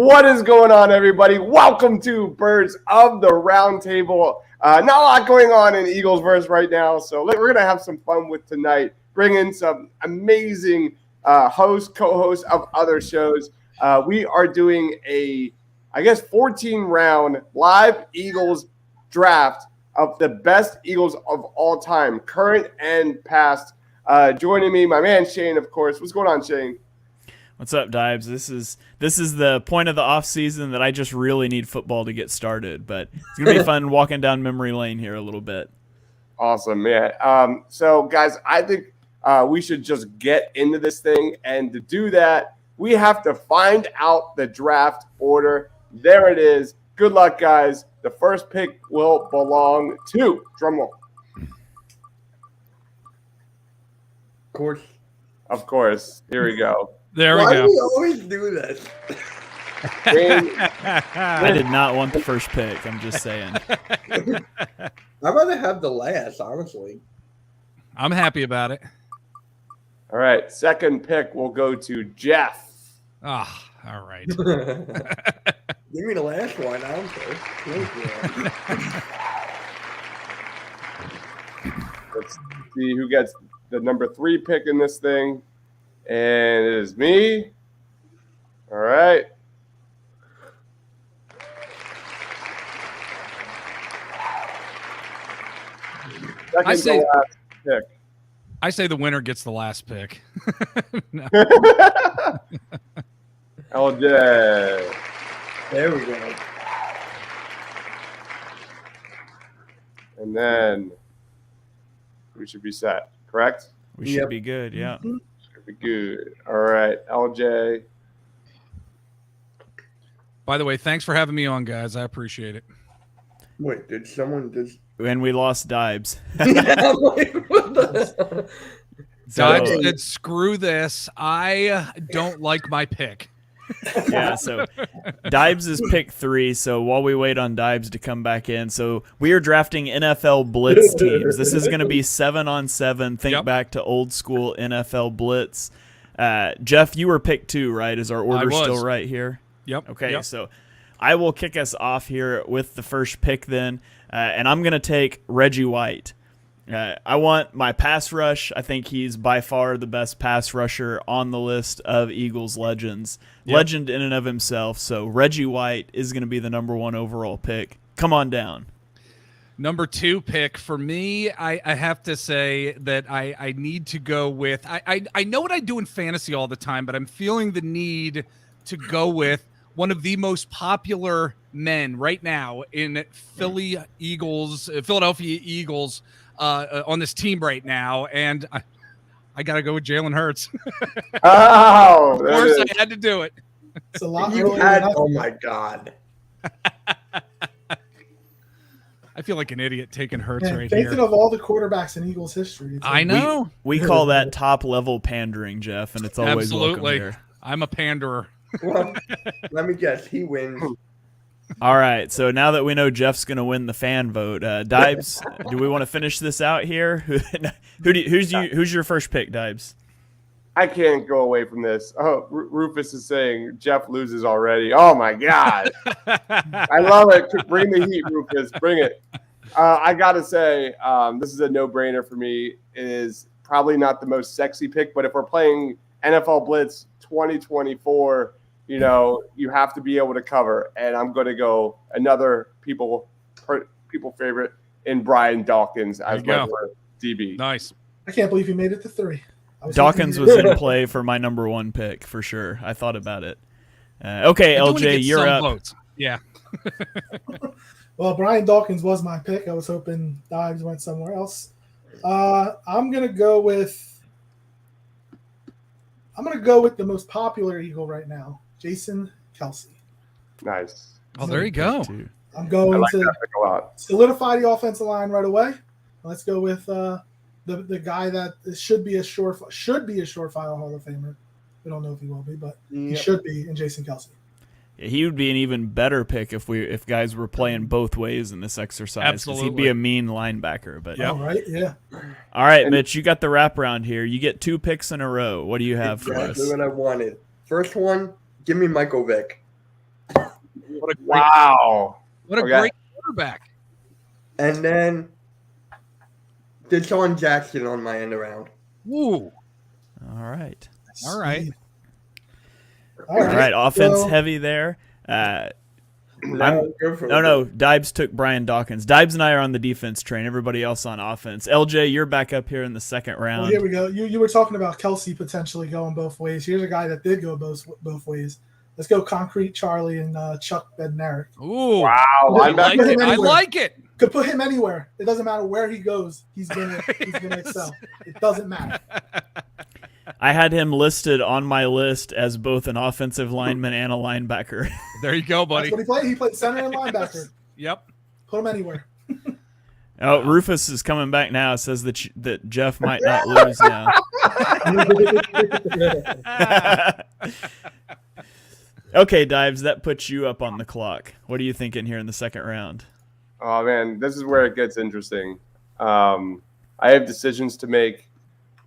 What is going on, everybody? Welcome to Birds of the Round Table. Not a lot going on in Eagles verse right now, so we're going to have some fun with tonight. Bring in some amazing hosts, co-hosts of other shows. We are doing a 14-round live Eagles draft of the best Eagles of all time, current and past. Joining me, my man Shane, of course. What's going on, Shane? What's up, Dibes? This is the point of the off season that I just really need football to get started. But it's gonna be fun walking down memory lane here a little bit. Awesome, man. So, guys, I think we should just get into this thing, and to do that, we have to find out the draft order. There it is. Good luck, guys. The first pick will belong to drumroll. Of course. Here we go. There we go. Why do we always do this? I did not want the first pick. I'm just saying. I'd rather have the last, honestly. I'm happy about it. All right. Second pick will go to Jeff. Ah, all right. Give me the last one. I don't care. Let's see who gets the number 3 pick in this thing. And it is me. All right. I say the winner gets the last pick. LJ. There we go. And then we should be set, correct? We should be good, yeah. Should be good. All right, LJ. By the way, thanks for having me on, guys. I appreciate it. Wait, did someone just... And we lost Dibes. Dibes said, screw this. I don't like my pick. Yeah, so Dibes is pick 3, so while we wait on Dibes to come back in, so we are drafting NFL Blitz teams. This is going to be 7-on-7. Think back to old school NFL Blitz. Jeff, you were pick 2, right? Is our order still right here? Yep. Okay, so I will kick us off here with the first pick then, and I'm going to take Reggie White. I want my pass rush. I think he's by far the best pass rusher on the list of Eagles legends. Legend in and of himself. So Reggie White is going to be the number 1 overall pick. Come on down. Number 2 pick for me, I have to say that I need to go with, I know what I do in fantasy all the time, but I'm feeling the need to go with one of the most popular men right now in Philadelphia Eagles on this team right now, and I got to go with Jalen Hurts. Oh, of course, I had to do it. It's a lot. Oh my God! I feel like an idiot taking Hurts right thinking here. of all the quarterbs in Eagles history. I know. We call that top level pandering, Jeff, and it's always welcome here. I'm a panderer. Well, let me guess. He wins. All right, so now that we know Jeff's going to win the fan vote, Dibes, do we want to finish this out here? Who's your first pick, Dibes? I can't go away from this. Oh, Rufus is saying Jeff loses already. Oh, my God. I love it. Bring the heat, Rufus. Bring it. I got to say, this is a no-brainer for me. It is probably not the most sexy pick, but if we're playing NFL Blitz 2024, you have to be able to cover, and I'm going to go another people favorite in Brian Dawkins as my first DB. Nice. I can't believe he made it to 3. Dawkins was in play for my number 1 pick for sure. I thought about it. Okay, LJ, you're up. Votes. Yeah. Well, Brian Dawkins was my pick. I was hoping Dives went somewhere else. I'm gonna go with the most popular Eagle right now, Jason Kelce. Nice. Oh, there you go. I'm going that to pick a lot. solidify the offensive line right away. Let's go with the guy that should be a surefire Hall of Famer. We don't know if he will be, but he should be in Jason Kelce. He would be an even better pick if guys were playing both ways in this exercise. Absolutely. He'd be a mean linebacker. But All right, yeah. All right, Mitch, you got the wraparound here. You get 2 picks in a row. What do you have for us? Exactly what I wanted. First one, give me Michael Vick. What a great, Wow. what a Okay. great quarterback. And then Deshaun Jackson on my end around. Ooh. All right. All right. All All right. Offense so- heavy there. No, go for it. No. Dibes took Brian Dawkins. Dibes and I are on the defense train. Everybody else on offense. LJ, you're back up here in the second Well, round. here we go. You were talking about Kelsey potentially going both ways. Here's a guy that did go both ways. Let's go Concrete Charlie and Chuck Bednarik. Ooh. Wow. I like Linebacker. it. I like it. Could put him anywhere. It doesn't matter where he goes. He's gonna excel. It doesn't matter. I had him listed on my list as both an offensive lineman and a linebacker. There you go, buddy. That's what he played. He played center and linebacker. Yep. Put him anywhere. Oh, Rufus is coming back now. It says that Jeff might not lose now. Okay, Dives, that puts you up on the clock. What are you thinking here in the second round? Oh man, this is where it gets interesting. I have decisions to make.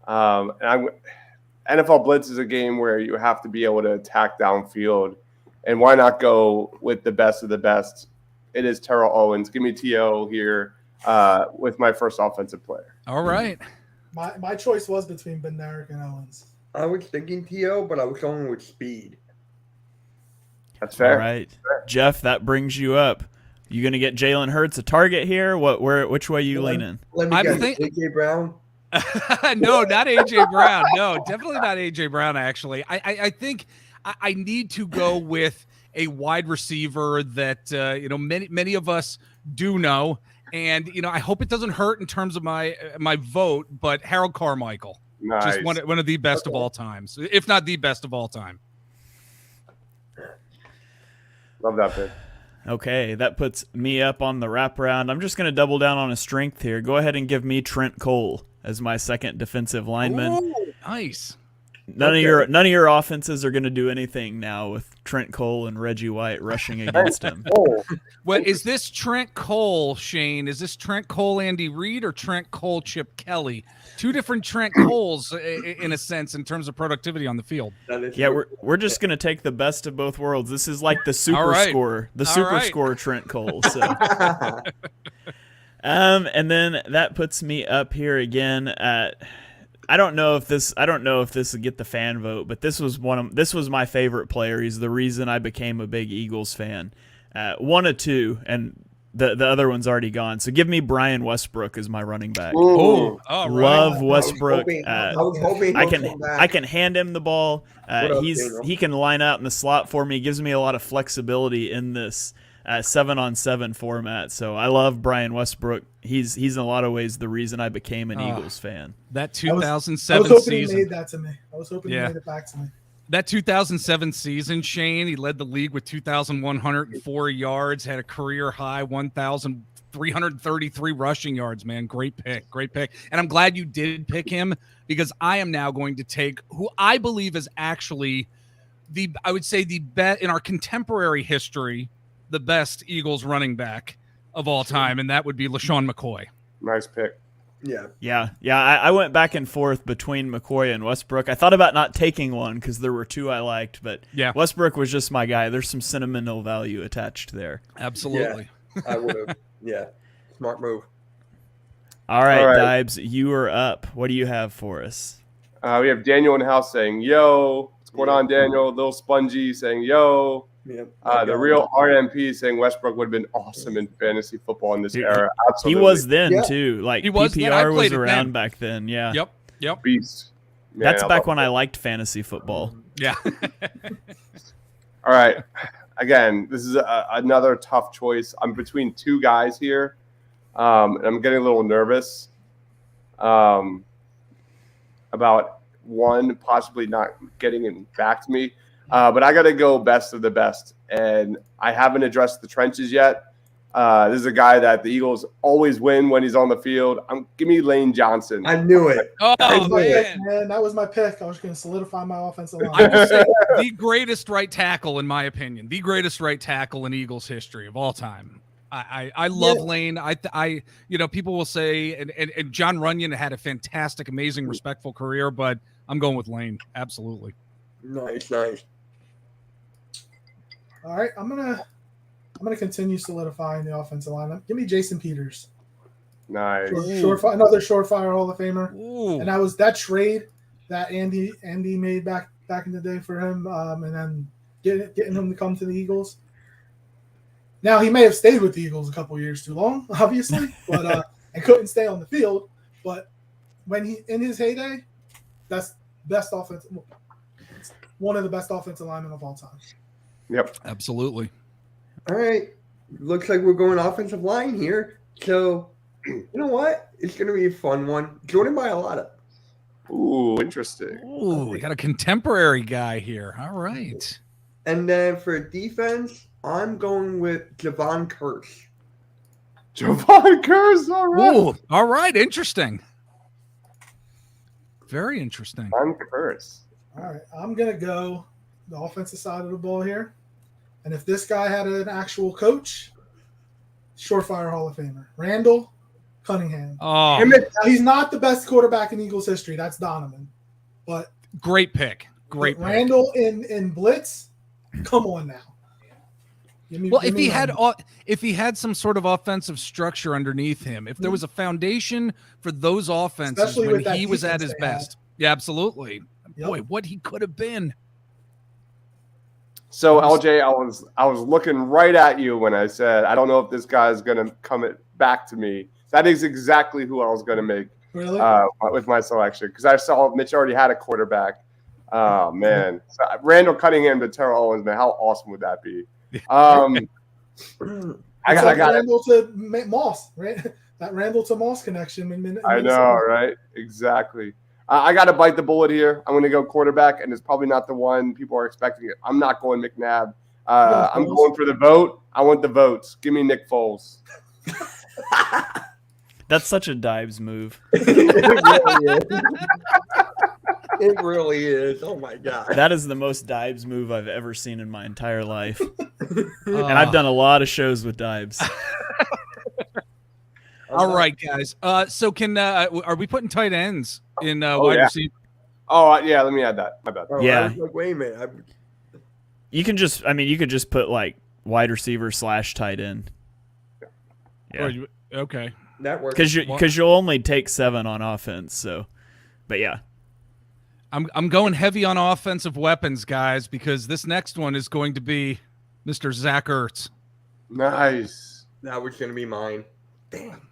NFL Blitz is a game where you have to be able to attack downfield, and why not go with the best of the best? It is Terrell Owens. Give me T.O. here with my first offensive player. All right. My choice was between Bednarik and Owens. I was thinking T.O., but I was going with speed. That's fair. All right, Jeff, that brings you up. You gonna get Jalen Hurts a target here? Which way you leaning? Let me I'm guess. think- A.J. Brown. No, not AJ Brown. No, definitely not AJ Brown. Actually, I think I need to go with a wide receiver that many of us do know, and I hope it doesn't hurt in terms of my vote. But Harold Carmichael, Nice. just one of the best of all times, if not the best of all time. Love that pick. Okay, that puts me up on the wraparound. I'm just gonna double down on a strength here. Go ahead and give me Trent Cole as my second defensive lineman. Ooh, nice. None of your offenses are going to do anything now with Trent Cole and Reggie White rushing against him. What is this Trent Cole, Shane? Is this Trent Cole, Andy Reid, or Trent Cole, Chip Kelly? Two different Trent Coles, in a sense, in terms of productivity on the field. Yeah, we're just going to take the best of both worlds. This is like the super All right. scorer, the All super right. scorer Trent Cole. So. And then that puts me up here again at. I don't know if this would get the fan vote, but this was my favorite player. He's the reason I became a big Eagles fan. One of two, and the other one's already gone. So give me Brian Westbrook as my running back. Oh, all right. Love Westbrook. I was hoping I can hand him the ball. Up, He can line out in the slot for me. Gives me a lot of flexibility in this 7-on-7 format. So I love Brian Westbrook. He's in a lot of ways the reason I became an Eagles fan. That I 2007 was hoping season. he made that to me. I was hoping he made it back to me. That 2007 season, Shane, he led the league with 2,104 yards, had a career high 1,333 rushing yards, man. Great pick. And I'm glad you did pick him, because I am now going to take who I believe is actually the best in our contemporary history, the best Eagles running back of all time, and that would be LaShawn McCoy. Nice pick. Yeah. I went back and forth between McCoy and Westbrook. I thought about not taking one because there were two I liked, but Westbrook was just my guy. There's some sentimental value attached there. Absolutely. Yeah, I would have. Yeah, smart move. All right, Dibes, you are up. What do you have for us? We have Daniel in the house saying, yo. What's going on, Daniel? Little Spongy saying, yo. Yep. The real RMP saying Westbrook would have been awesome in fantasy football in this era. Absolutely. He was then, too. Like, He was then. I PPR was played it around then. back then, yeah. Yep. Beast. Man, That's I back love when it. I liked fantasy football. Yeah. All right. Again, this is another tough choice. I'm between two guys here, and I'm getting a little nervous about one possibly not getting it back to me. But I got to go best of the best, and I haven't addressed the trenches yet. This is a guy that the Eagles always win when he's on the field. Give me Lane Johnson. I knew it. Oh, That was my pick, man. man. That was my pick. I was going to solidify my offensive line. I will say the greatest right tackle, in my opinion, the greatest right tackle in Eagles history of all time. I love Lane. People will say, and John Runyon had a fantastic, amazing, respectful career, but I'm going with Lane. Absolutely. Nice. All right, I'm gonna I'm going to continue solidifying the offensive line. Give me Jason Peters. Nice. Another surefire Hall of Famer. Ooh. And that was that trade that Andy made back in the day for him, and then getting him to come to the Eagles. Now, he may have stayed with the Eagles a couple years too long, obviously, but and couldn't stay on the field. But when he in his heyday, that's one of the best offensive linemen of all time. Yep. Absolutely. All right. Looks like we're going offensive line here. So, you know what? It's going to be a fun one. Jordan Mailata. Ooh, interesting. Ooh, we got a contemporary guy here. All right. And then for defense, I'm going with Javon Curse. Javon Curse, all right. Ooh, all right. Interesting. Very interesting. Javon Curse. All right, I'm going to go the offensive side of the ball here. And if this guy had an actual coach, surefire Hall of Famer, Randall Cunningham. Oh, Now, he's not the best quarterback in Eagles history. That's Donovan. But great pick. Great pick. Randall in Blitz, come on now. If he had some sort of offensive structure underneath him, if there was a foundation for those offenses Especially when with that he was at defense his they had. best. Yeah, absolutely. Yep. Boy, what he could have been. So LJ, I was looking right at you when I said I don't know if this guy is going to come back to me. That is exactly who I was going to make Really? with my selection because I saw Mitch already had a quarterback. Oh man, so, Randall Cunningham to Terrell Owens, man, how awesome would that be? I got Randall to Moss, right? That Randall to Moss connection. I know, right? Exactly. I got to bite the bullet here. I'm going to go quarterback, and it's probably not the one people are expecting it. I'm not going McNabb. I'm going for the vote. I want the votes. Give me Nick Foles. That's such a Dives move. It really is. Oh, my God. That is the most Dives move I've ever seen in my entire life. And I've done a lot of shows with Dives. All right, guys. So are we putting tight ends in wide receiver? Oh, yeah. Let me add that. My bad. Oh, Yeah. I was like, wait a minute. You could just put like wide receiver / tight end. Yeah. Okay. That works. Because you'll only take 7 on offense. So, but yeah. I'm going heavy on offensive weapons, guys, because this next one is going to be Mr. Zach Ertz. Nice. That was going to be mine. Damn.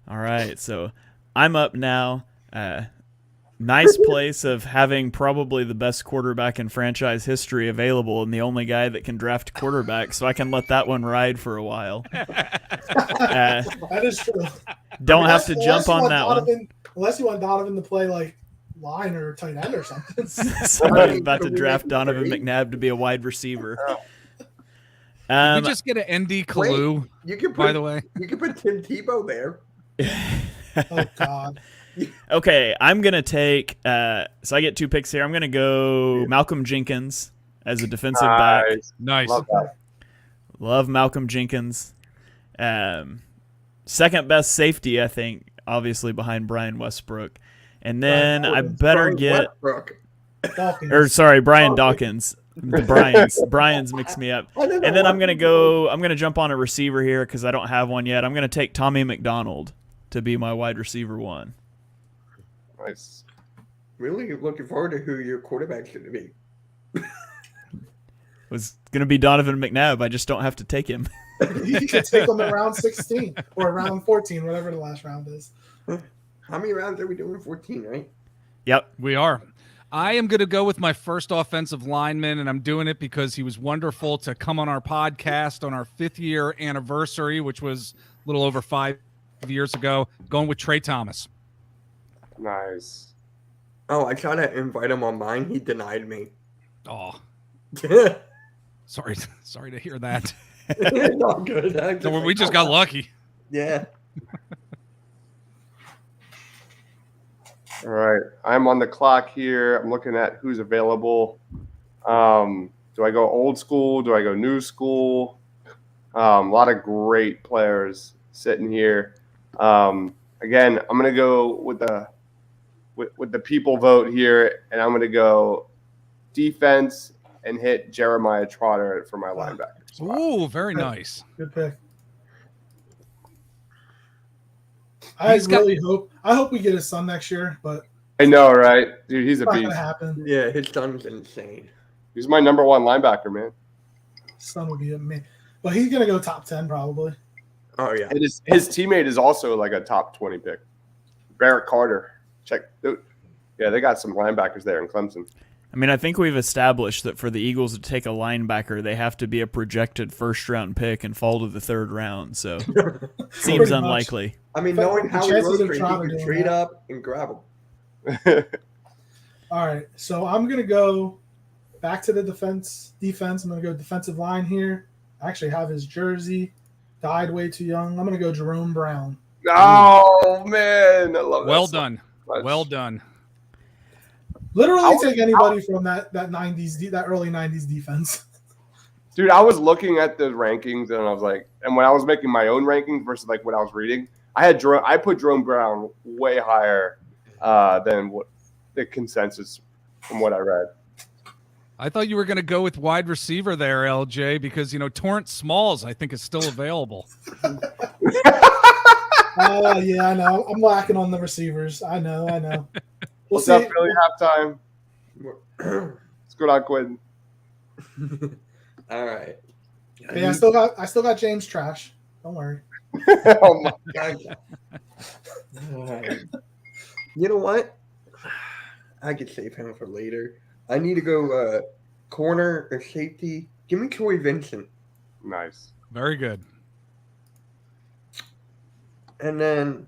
All right, so I'm up now. Nice place of having probably the best quarterback in franchise history available and the only guy that can draft quarterback, so I can let that one ride for a while. That is true. Don't have to jump on that one. Unless you want Donovan to play like line or tight end or something. Somebody's about to draft Donovan McNabb to be a wide receiver. We just get an ND Kalu, by the way. You can put Tim Tebow there. Oh, God. Okay, I'm going to take so I get 2 picks here. I'm going to go Malcolm Jenkins as a defensive back. Nice. Love Malcolm Jenkins. Second best safety, I think, obviously behind Brian Westbrook. And then I better get Brian Dawkins. The Brian's mixed me up. And then I'm gonna jump on a receiver here because I don't have one yet. I'm gonna take Tommy McDonald to be my wide receiver 1. Nice. Really looking forward to who your quarterback's going to be. Was gonna be Donovan McNabb. I just don't have to take him. You can take him in round 16 or round 14, whatever the last round is. How many rounds are we doing? 14, right? Yep. We are. I am going to go with my first offensive lineman, and I'm doing it because he was wonderful to come on our podcast on our 5th year anniversary, which was a little over 5 years ago. Going with Trey Thomas. Nice. Oh, I tried to invite him on mine. He denied me. Oh, sorry to hear that. Not good. We just got lucky. Yeah. All right. I'm on the clock here. I'm looking at who's available. Do I go old school? Do I go new school? A lot of great players sitting here. Again, I'm going to go with the people vote here, and I'm going to go defense, and hit Jeremiah Trotter for my linebacker spot. Ooh, very nice. Good pick. I hope we get his son next year, but I know, right? Dude, he's a it's not beast. gonna happen. Yeah, his son's insane. He's my number 1 linebacker, man. His son will be a man. But he's gonna go top 10 probably. Oh yeah. And his teammate is also like a top 20 pick. Barrett Carter. Yeah, they got some linebackers there in Clemson. I mean, I think we've established that for the Eagles to take a linebacker, they have to be a projected first-round pick and fall to the 3rd round. So seems Pretty unlikely. I mean, But knowing the how he chances works, of he Trotter can doing trade that. up and grab him. All right, so I'm gonna go back to the defense. I'm gonna go defensive line here. I actually have his jersey. Died way too young. I'm gonna go Jerome Brown. Oh, man. I love that. Well so done. much. Well done. Literally take anybody from that 90s, that early 90s defense. Dude, I was looking at the rankings and I was like, and when I was making my own rankings versus like what I was reading, I put Jerome Brown way higher than what the consensus from what I read. I thought you were going to go with wide receiver there, LJ, because, Torrance Smalls, I think, is still available. Yeah, I know. I'm lacking on the receivers. I know. We'll What's up, see. Philly halftime? Let's go down, Quinn. All right. Yeah, I still got James Trash. Don't worry. Oh my God. All right. You know what? I could save him for later. I need to go corner or safety. Give me Troy Vincent. Nice. Very good. And then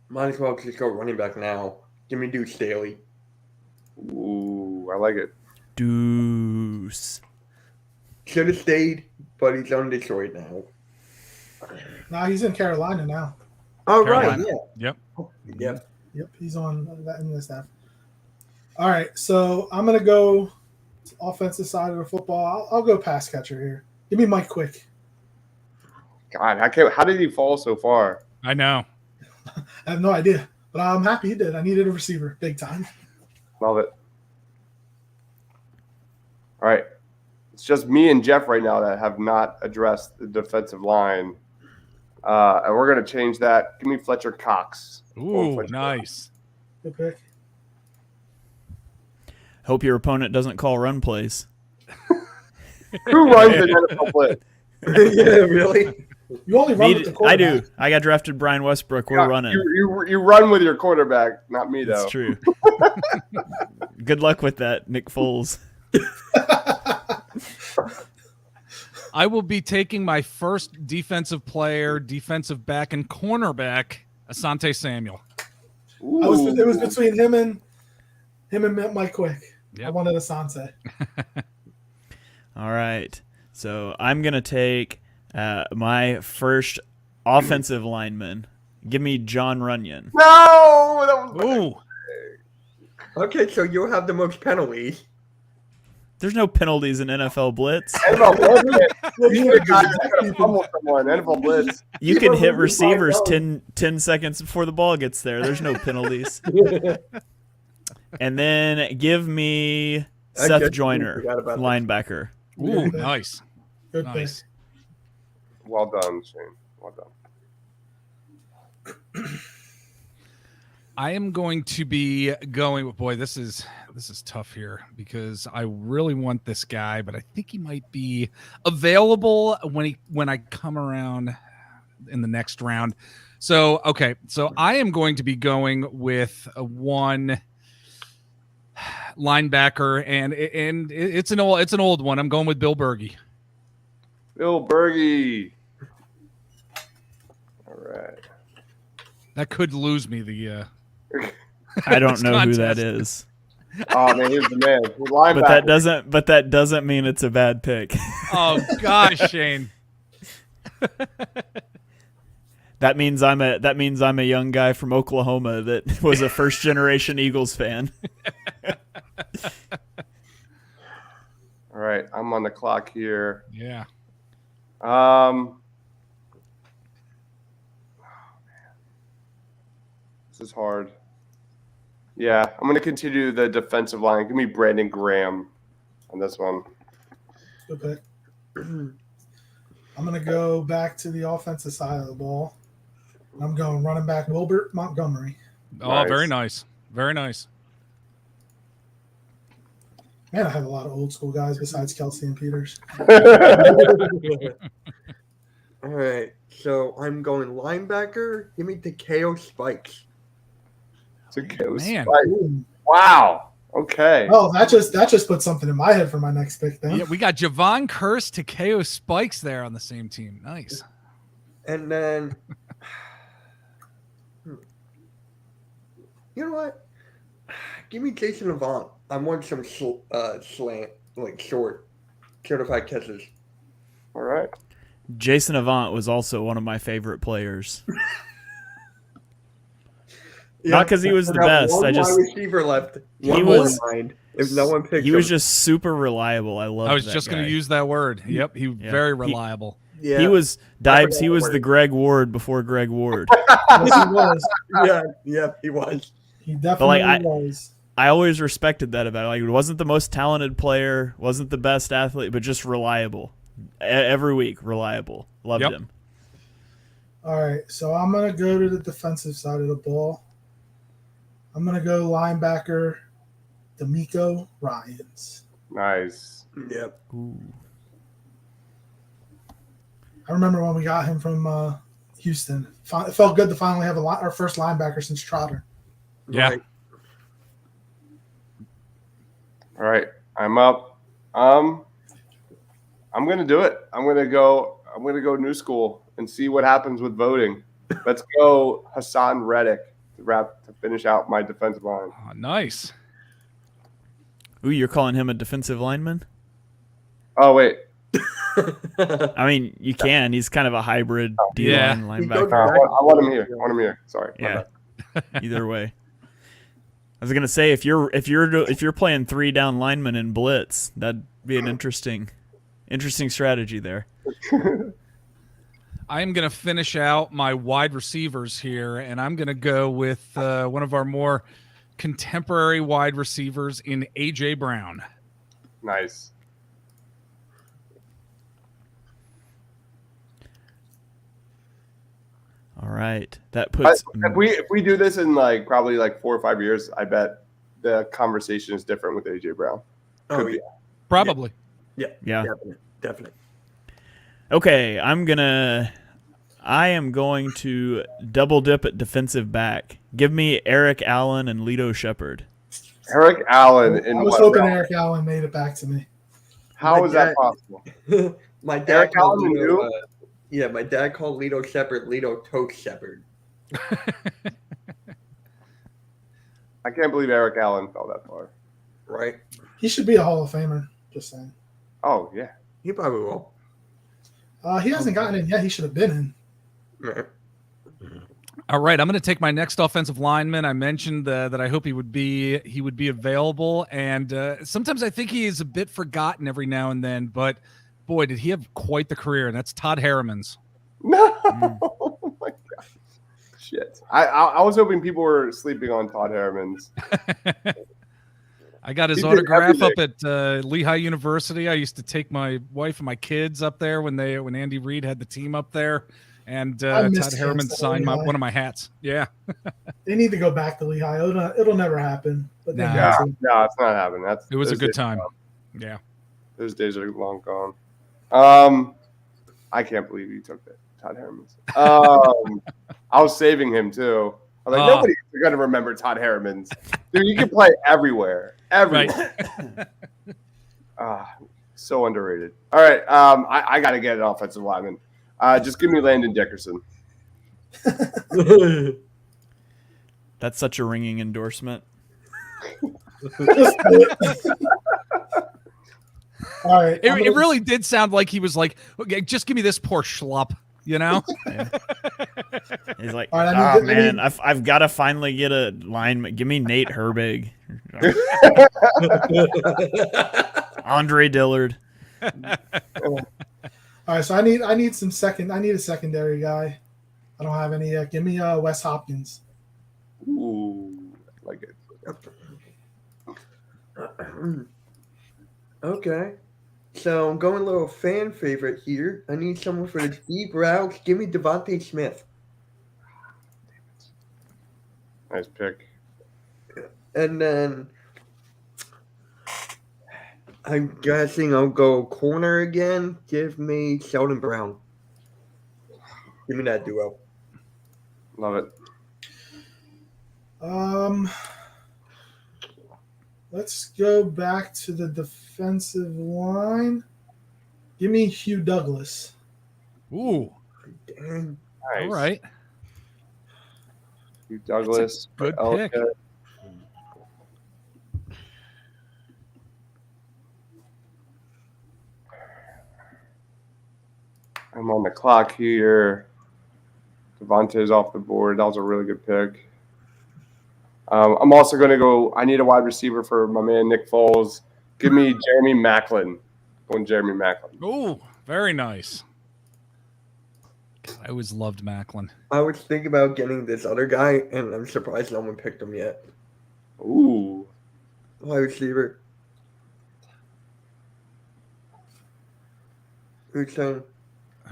might as well just go running back now. Give me Deuce Staley. Ooh, I like it. Deuce. Should have stayed, but he's on Detroit now. Nah, he's in Carolina now. Oh, Carolina. right. Yeah. Yep. Yep, he's on that in the staff. All right, so I'm gonna go offensive side of the football. I'll go pass catcher here. Give me Mike Quick. God, I can't. How did he fall so far? I know. I have no idea, but I'm happy he did. I needed a receiver big time. Love it. All right. It's just me and Jeff right now that have not addressed the defensive line. And we're going to change that. Give me Fletcher Cox. Ooh, Fletcher nice. Good pick. Hope your opponent doesn't call run plays. Who runs the NFL Blitz? Yeah, really? You only run with the I quarterback. do. I got drafted Brian Westbrook. We're Yeah, running. You run with your quarterback, not me, though. That's true. Good luck with that, Nick Foles. I will be taking my first defensive player, defensive back, and cornerback, Asante Samuel. It was between him and Mike Quick. Yep. I wanted Asante. All right. So I'm going to take my first offensive lineman. Give me John Runyon. No! That was Ooh. Okay, so you'll have the most penalties. There's no penalties in NFL Blitz. NFL Blitz. You're the guy that's going to fumble someone. NFL Blitz. You can hit receivers 10 seconds before the ball gets there. There's no penalties. And then give me Seth just Joyner, forgot about that. linebacker. Ooh, nice. Good Nice. Well done, Shane. Well done. I am going to be going. Boy, this is tough here because I really want this guy, but I think he might be available when I come around in the next round. So okay, so I am going to be going with one linebacker, and it's an old one. I'm going with Bill Berge. Bill Berge. All right. That could lose me the. I don't This know who that contest. is. Oh man, he's the man. He's linebacker. But that doesn't mean it's a bad pick. Oh gosh, Shane. That means I'm a young guy from Oklahoma that was a first generation Eagles fan. All right, I'm on the clock here. Yeah. This is hard. Yeah, I'm going to continue the defensive line. Give me Brandon Graham on this one. Good pick. I'm gonna go back to the offensive side of the ball. I'm going running back Wilbert Montgomery. Oh, Nice. very nice. Very nice. Man, I have a lot of old school guys besides Kelsey and Peters. All right, so I'm going linebacker. Give me Takeo Spikes. Man. Ooh. Wow. Okay. Oh, that just put something in my head for my next pick. Then Yeah, we got Javon Curse to KO Spikes there on the same team. Nice. And then, you know what? Give me Jason Avant. I want some slant, like short, certified catches. All right. Jason Avant was also one of my favorite players. Not because he was the best. One I just wide receiver left. he One was- more mind. If no one picks he was him. just super reliable. I love. I was just going to use that word. Yep, very reliable. Yeah, He was Dibes. forgot He the was word. the Greg Ward before Greg Ward. yes, he was. yeah, he was. He definitely like, was. I always respected that about him. Like, he wasn't the most talented player, wasn't the best athlete, but just reliable. Every week, reliable. Loved Yep. him. All right, so I'm gonna go to the defensive side of the ball. I'm gonna go linebacker D'Amico Ryans. Nice. Yep. Ooh. I remember when we got him from Houston. It felt good to finally have our first linebacker since Trotter. Yeah. Right. All right. I'm up. I'm gonna do it. I'm gonna go new school and see what happens with voting. Let's go Hassan Reddick to finish out my defensive line. Oh, nice. Ooh, you're calling him a defensive lineman? Oh wait. I mean, you can. He's kind of a hybrid D-line Yeah. linebacker. I want him here. I want him here. Sorry. My Yeah. bad. Either way. I was gonna say if you're playing 3 down linemen in blitz, that'd be an interesting strategy there. I am going to finish out my wide receivers here, and I'm going to go with one of our more contemporary wide receivers in A.J. Brown. Nice. All right, that puts. If we do this in probably 4 or 5 years, I bet the conversation is different with AJ Brown. Oh Could be. yeah, Probably. Yeah. definitely. Okay, I am going to double dip at defensive back. Give me Eric Allen and Lito Shepherd. Eric Allen in I was what hoping realm? Eric Allen made it back to me. How My is that dad- possible? My dad Eric called Allen Lito, knew? yeah, my dad called Lito Shepherd Lito Toast Shepherd. I can't believe Eric Allen fell that far. Right? He should be a Hall of Famer. Just saying. Oh yeah. He probably will. He hasn't gotten in yet. He should have been in. Right. All right, I'm going to take my next offensive lineman. I mentioned that I hope he would be available, and sometimes I think he is a bit forgotten every now and then. But boy, did he have quite the career, and that's Todd Harriman's. No. Oh my god. Shit. I was hoping people were sleeping on Todd Harriman's. I got his He did autograph up everything. at Lehigh University. I used to take my wife and my kids up there when Andy Reid had the team up there, and I missed Todd Harriman him, so signed Lehigh. one of my hats. Yeah, They need to go back to Lehigh. It'll never happen. But they Nah. need Yeah. to. No, it's not happening. it was a those good days time. are gone. Yeah, Those days are long gone. I can't believe you took that, Todd Harriman's. I was saving him too. I'm like, Oh. nobody's gonna remember Todd Harriman's. Dude, you can play everywhere. Everywhere. So underrated. All right. I gotta get an offensive lineman. Just give me Landon Dickerson. That's such a ringing endorsement. Just do it. All right. it really did sound like he was like, okay, just give me this poor schlub, you know? He's like, All right, oh I need- man, I've got to finally get a lineman. Give me Nate Herbig, Andre Dillard. All right, so I need a secondary guy. I don't have any yet. Give me Wes Hopkins. Ooh, I like it. Okay. So I'm going a little fan favorite here. I need someone for the deep routes. Give me Devontae Smith. Nice pick. And then I'm guessing I'll go corner again. Give me Sheldon Brown. Give me that duo. Love it. Let's go back to the defensive line. Give me Hugh Douglas. Ooh. Dang. Nice. All right. Hugh Douglas. Good Elliott. pick. I'm on the clock here. Devontae's off the board. That was a really good pick. I'm also going to go. I need a wide receiver for my man Nick Foles. Give me Jeremy Maclin. Going Jeremy Maclin. Ooh, very nice. I always loved Macklin. I was thinking about getting this other guy, and I'm surprised no one picked him yet. Ooh. Wide receiver. Who's saying?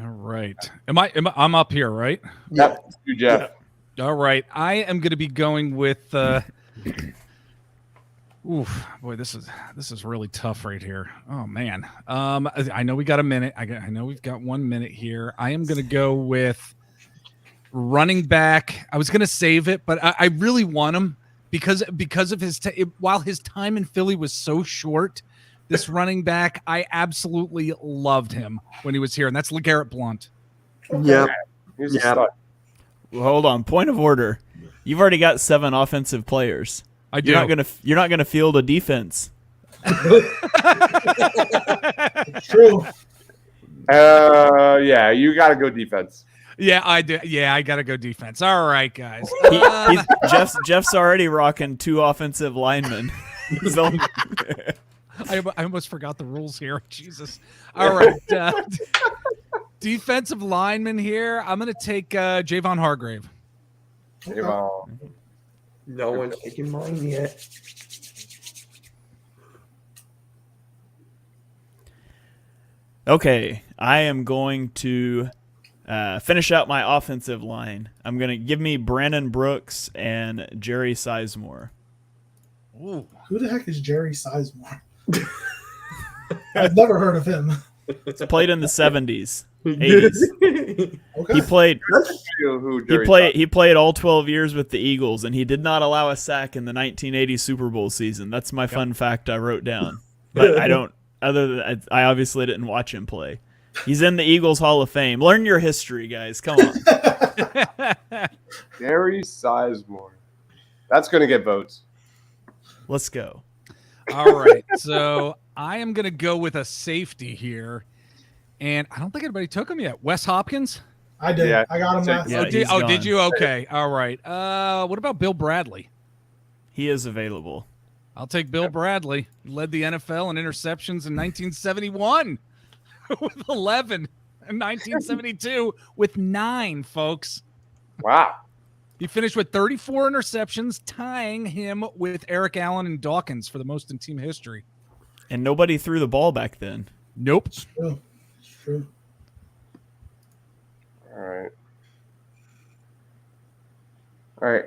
All right. I'm up here, right? Yep. You, Jeff. All right. I am going to be going with oof, boy, this is really tough right here. Oh man. I know we got a minute. I know we've got 1 minute here. I am going to go with running back. I was going to save it, but I really want him because of his while his time in Philly was so short. This running back, I absolutely loved him when he was here, and that's LeGarrette Blount. Yep. He's a Yep. stud. Well, hold on. Point of order. You've already got 7 offensive players. I do. You're not gonna field a defense. True. Yeah, you got to go defense. Yeah, I do. Yeah, I got to go defense. All right, guys. Jeff's already rocking 2 offensive linemen. So, I almost forgot the rules here. Jesus. All right. Defensive lineman here. I'm going to take Javon Hargrave. Hey, well, No one's taking mine yet. okay, I am going to finish out my offensive line. I'm going to give me Brandon Brooks and Jerry Sizemore. Ooh. Who the heck is Jerry Sizemore? I've never heard of him. He's played in the 70s, 80s. Okay. He played who He Jerry played. He played all 12 years with the Eagles, and he did not allow a sack in the 1980 Super Bowl season. That's my fun fact I wrote down. But I don't. Other than I obviously didn't watch him play. He's in the Eagles Hall of Fame. Learn your history, guys. Come on. Jerry Sizemore. That's going to get votes. Let's go. All right. So I am going to go with a safety here. And I don't think anybody took him yet. Wes Hopkins? I did. Yeah. I got him last. Yeah, Did he's gone. you? Okay. All right. What about Bill Bradley? He is available. I'll take Bill Bradley. He led the NFL in interceptions in 1971 with 11, and 1972 with 9, folks. Wow. He finished with 34 interceptions, tying him with Eric Allen and Dawkins for the most in team history. And nobody threw the ball back then. Nope. True. True. All right. All right.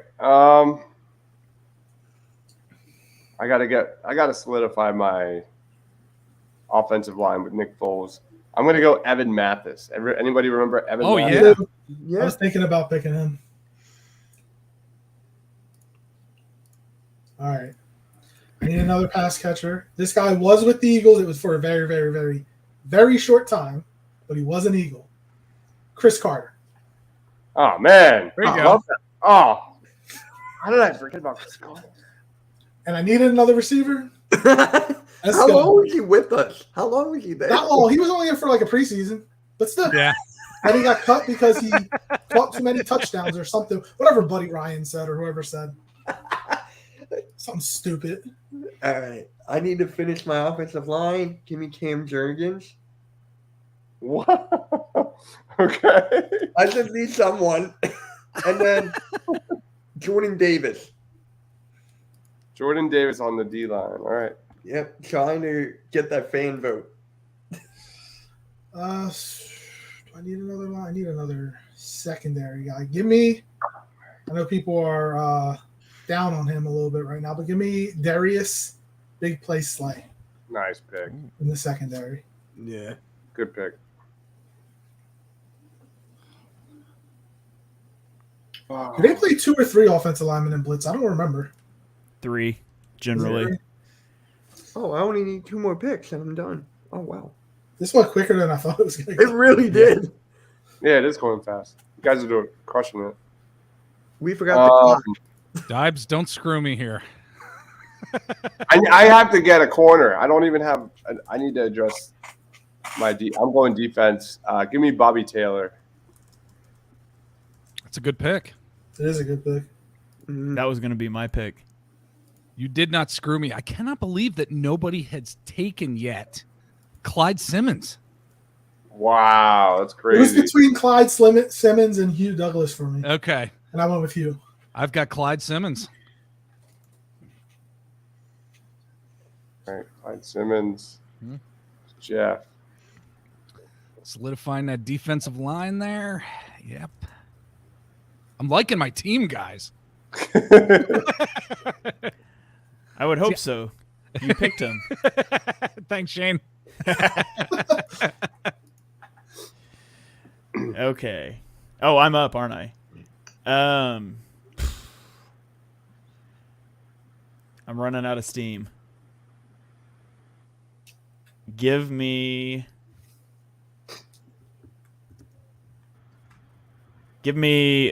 I gotta solidify my offensive line with Nick Foles. I'm gonna go Evan Mathis. Anybody remember Evan? Oh, Mathis? yeah. I was thinking about picking him. All right. I need another pass catcher. This guy was with the Eagles. It was for a very, very, very, very short time, but he was an Eagle. Chris Carter. Oh man. There you I go. love that. Oh. How did I forget about Chris Carter? And I needed another receiver. How long was he with us? How long was he there? Not long. He was only in for like a preseason, but still. Yeah. And he got cut because he caught too many touchdowns or something. Whatever Buddy Ryan said or whoever said. Something stupid. All right. I need to finish my offensive line. Give me Cam Jurgens. What? Okay. I just need someone. And then Jordan Davis. Jordan Davis on the D line. All right. Yep. Trying to get that fan vote. Do I need another line? I need another secondary guy. Give me. I know people are down on him a little bit right now, but give me Darius, big play Slay Nice pick. in the secondary. Yeah. Good pick. Do they play 2 or 3 offensive linemen in Blitz? I don't remember. 3, generally. Oh, I only need 2 more picks and I'm done. Oh, wow. This went quicker than I thought it was going to It go. really did. Yeah, it is going fast. You guys are crushing it. We forgot the clock. Dibes, don't screw me here. I have to get a corner. I don't even have. I need to address my I'm going defense. Give me Bobby Taylor. That's a good pick. It is a good pick. That was going to be my pick. You did not screw me. I cannot believe that nobody has taken yet Clyde Simmons. Wow, that's It was crazy. between Clyde Simmons and Hugh Douglas for me, Okay. and I went with Hugh. I've got Clyde Simmons. All right, Clyde Simmons, Jeff. Solidifying that defensive line there. Yep. I'm liking my team, guys. I would hope so. You picked him. Thanks, Shane. Okay. Oh, I'm up, aren't I? I'm running out of steam. Give me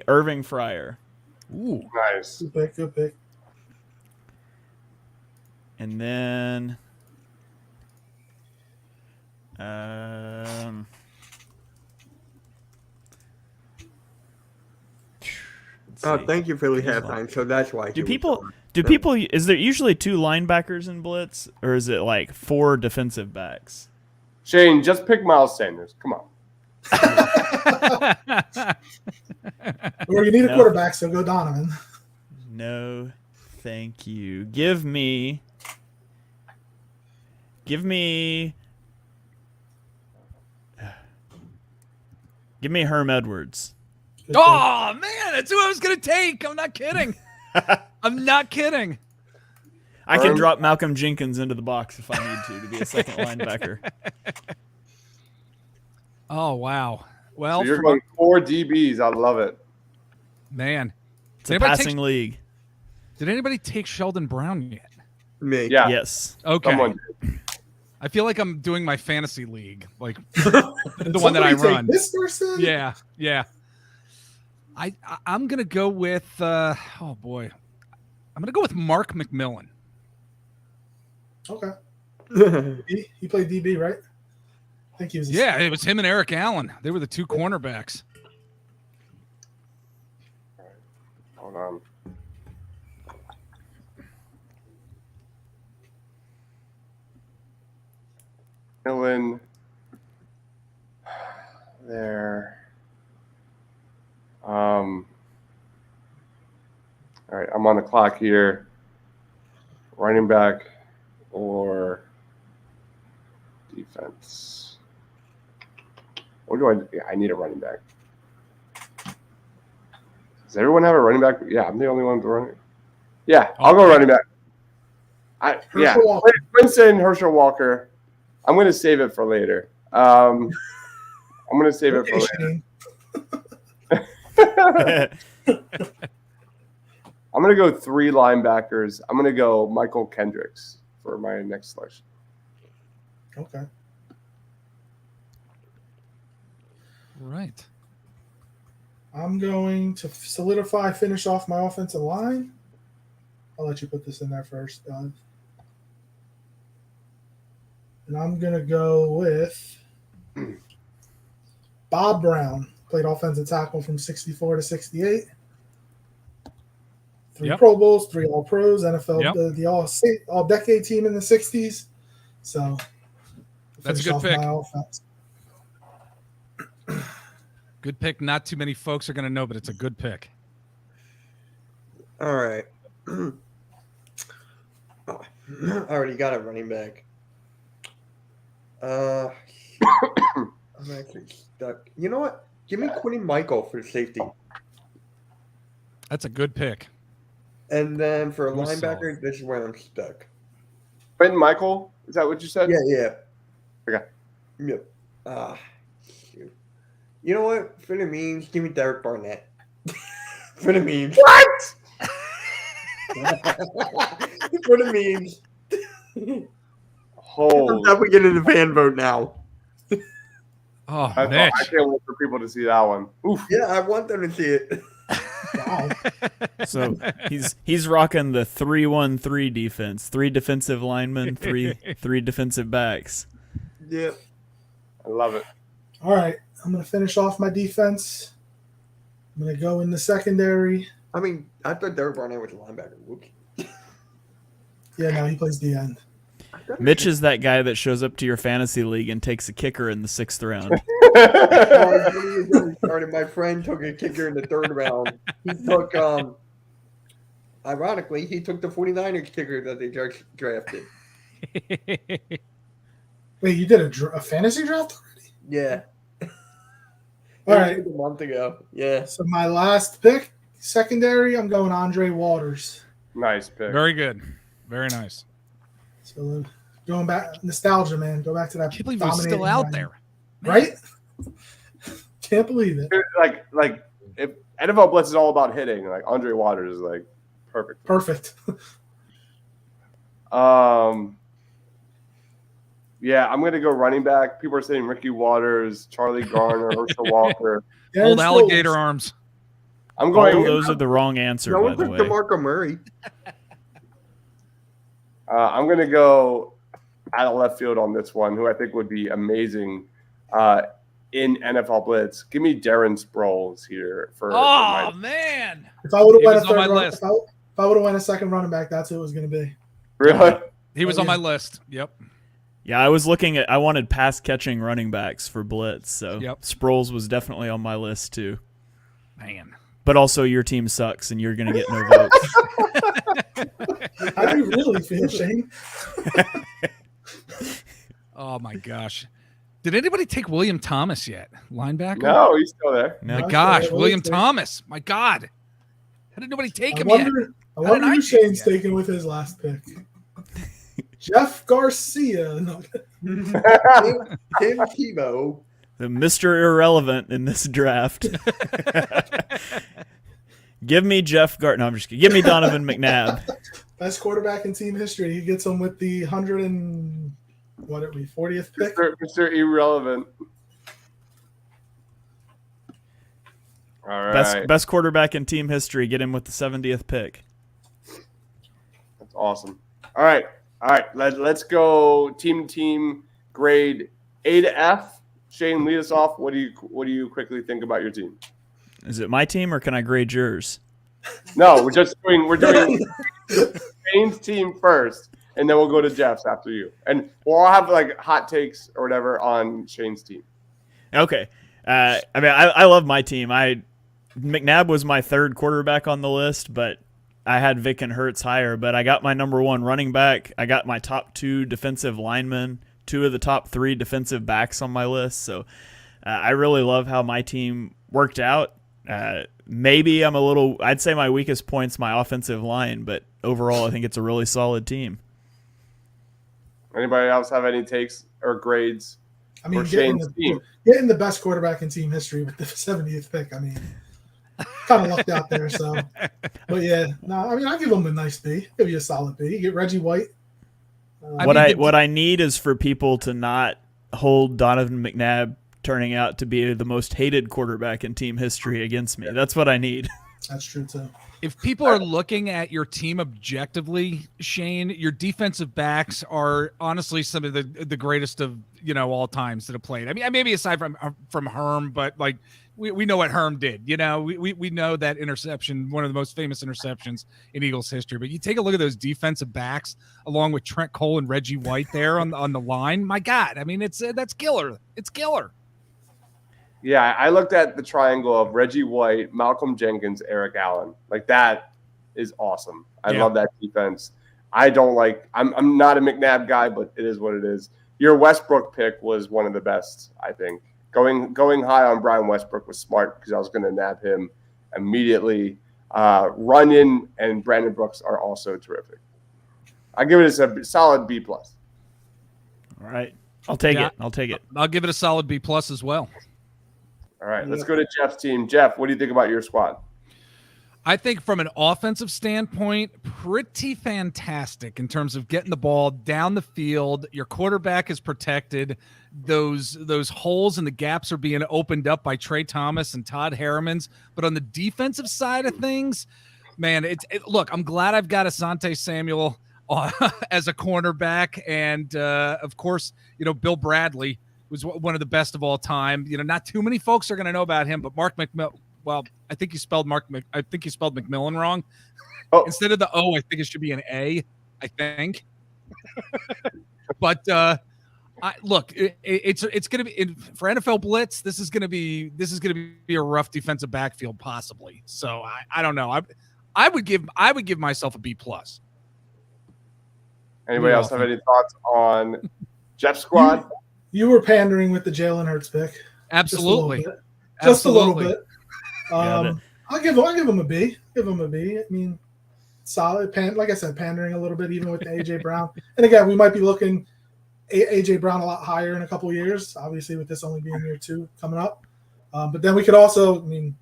Irving Fryer. Ooh. Nice. Good pick. Good pick. And then Oh, thank you for the halftime. So that's why. Do people is there usually 2 linebackers in blitz, or is it like 4 defensive backs? Shane, just pick Miles Sanders. Come on. Or you need a No. quarterback, so go Donovan. No, thank you. Give me Herm Edwards. Good pick. Oh, man. That's who I was going to take. I'm not kidding. I'm not kidding. I can Herm? drop Malcolm Jenkins into the box if I need to be a second linebacker. Oh, wow. Well, So you're going 4 DBs. I love it. man. It's a passing league. Did anybody take Sheldon Brown yet? Me. Yeah. Yes. Okay. Someone. I feel like I'm doing my fantasy league, like the one that I Somebody take run. This person? Yeah, yeah. I'm gonna go with oh boy, I'm gonna go with Mark McMillan. Okay. He played DB, right? I think he was. Yeah, it was him and Eric Allen. They were the 2 cornerbacks. Hold on. Millen. There. All right, I'm on the clock here. Running back or defense? What do I? Yeah, I need a running back. Does everyone have a running back? Yeah, I'm the only one running. Yeah, I'll go running back. Yeah, Herschel Walker. Winston, Herschel Walker. I'm going to save it for later. I'm going to save it for Okay, later. Shane. I'm going to go 3 linebackers. I'm going to go Michael Kendricks for my next selection. Okay. Right. I'm going to finish off my offensive line. I'll let you put this in there first, Doug. And I'm going to go with Bob Brown. Played offensive tackle from 64 to 68. 3 Yep. Pro Bowls, 3 All-Pros, NFL, Yep. the all-decade team in the 60s. So That's a finish good off pick. my offense. Good pick. Not too many folks are gonna know, but it's a good pick. All right. Oh, I already got a running back. I'm actually stuck. You know what? Give me Quinn Michael for safety. That's a good pick. And then for a That was linebacker, solid. this is where I'm stuck. Quentin Michael, is that what you said? Yeah. Okay. Yep. Shoot. You know what? For the memes, give me Derek Barnett. For the memes. What? For the memes. I'm Holy. definitely getting the fan vote now. Oh, I Mitch. can't wait for people to see that one. Oof. Yeah, I want them to see it. Wow. So he's rocking the 3-1-3 defense. 3 defensive linemen, three defensive backs. Yeah. I love it. All right, I'm going to finish off my defense. I'm going to go in the secondary. I mean, I thought Derek Barnett was a linebacker. Whoops. Yeah, no, he plays the end. Mitch is that guy that shows up to your fantasy league and takes a kicker in the 6th round. Started. My friend took a kicker in the 3rd round. He took, ironically, he took the 49ers kicker that they just drafted. Wait, you did a fantasy draft already? Yeah. All right. A month ago. Yeah. So my last pick, secondary, I'm going Andre Waters. Nice pick. Very good. Very nice. So going back, nostalgia, man. Go back to that. I can't believe he's still out there. Right? Can't believe it. Like if NFL Blitz is all about hitting, like Andre Waters is like perfect. Perfect. Yeah, I'm gonna go running back. People are saying Ricky Waters, Charlie Garner, Herschel Walker. Old alligator arms. I'm All going. of those are the wrong answer, No by one the took way. DeMarco Murray. I'm gonna go out of left field on this one, who I think would be amazing in NFL Blitz. Give me Darren Sproles here for Oh, man. If I would have He went a was on my third run, list. if I would have went a second running back, that's who it was going to be. really. He was Oh, on yeah. my list. Yep. Yeah, I wanted pass catching running backs for Blitz, so Yep. Sproles was definitely on my list too. Man. But also your team sucks and you're going to get no votes. How do you really feel, Shane? Oh, my gosh. Did anybody take William Thomas yet? Linebacker? No, he's still there. No. My gosh, Okay, William okay. Thomas. My God. How did nobody take I him yet? wonder How did I who take Shane's him yet? taking with his last pick. Jeff Garcia. No. Tim Tebow. The Mr. Irrelevant in this draft. Give me Jeff Gart. No, I'm just kidding. Give me Donovan McNabb. Best quarterback in team history. He gets him with the 40th pick. Mr. Irrelevant. All right. Best quarterback in team history. Get him with the 70th pick. That's awesome. All right. Let's go team grade A to F. Shane, lead us off. What do you quickly think about your team? Is it my team or can I grade yours? No, we're doing Shane's team first, and then we'll go to Jeff's after you, and we'll all have like hot takes or whatever on Shane's team. Okay. I love my team. McNabb was my 3rd quarterback on the list, but I had Vic and Hurts higher. But I got my number 1 running back. I got my top 2 defensive linemen, 2 of the top 3 defensive backs on my list. So I really love how my team worked out. Maybe I'd say my weakest point's my offensive line, but overall I think it's a really solid team. Anybody else have any takes or grades? I mean, For Shane's team. getting the best quarterback in team history with the 70th pick. I mean, kind of lucked out there. So, but yeah, no, I mean, I'll give him a nice B. Give you a solid B. You get Reggie White. What I need is for people to not hold Donovan McNabb turning out to be the most hated quarterback in team history against me. That's what I need. That's true too. If people are looking at your team objectively, Shane, your defensive backs are honestly some of the greatest of all times that have played. I mean, maybe aside from Herm, but like we know what Herm did. We know that interception, one of the most famous interceptions in Eagles history. But you take a look at those defensive backs, along with Trent Cole and Reggie White there on the line. My God, I mean, that's killer. It's killer. Yeah, I looked at the triangle of Reggie White, Malcolm Jenkins, Eric Allen. Like that is awesome. I love that defense. I'm not a McNabb guy, but it is what it is. Your Westbrook pick was one of the best, I think. Going high on Brian Westbrook was smart because I was going to nab him immediately. Runyon and Brandon Brooks are also terrific. I give it a solid B+. All right. I'll take it. I'll give it a solid B+ as well. All right, let's go to Jeff's team. Jeff, what do you think about your squad? I think from an offensive standpoint, pretty fantastic in terms of getting the ball down the field. Your quarterback is protected. Those holes and the gaps are being opened up by Trey Thomas and Todd Herremans. But on the defensive side of things, man, look, I'm glad I've got Asante Samuel as a cornerback. And, of course, Bill Bradley was one of the best of all time. Not too many folks are going to know about him, but Mark McMillan. Well, I think you spelled McMillan wrong. Oh. Instead of the O, I think it should be an A. I think. But look, it's going to be for NFL Blitz. This is going to be a rough defensive backfield, possibly. So I don't know. I would give myself a B+. Anybody else have any thoughts on Jeff's squad? You were pandering with the Jalen Hurts pick. Absolutely. Just a little bit. I'll give him a B. Give him a B. I mean, solid. Like I said, pandering a little bit, even with the AJ Brown. And again, we might be looking AJ Brown a lot higher in a couple of years. Obviously, with this only being year 2 coming up. But then we could also, you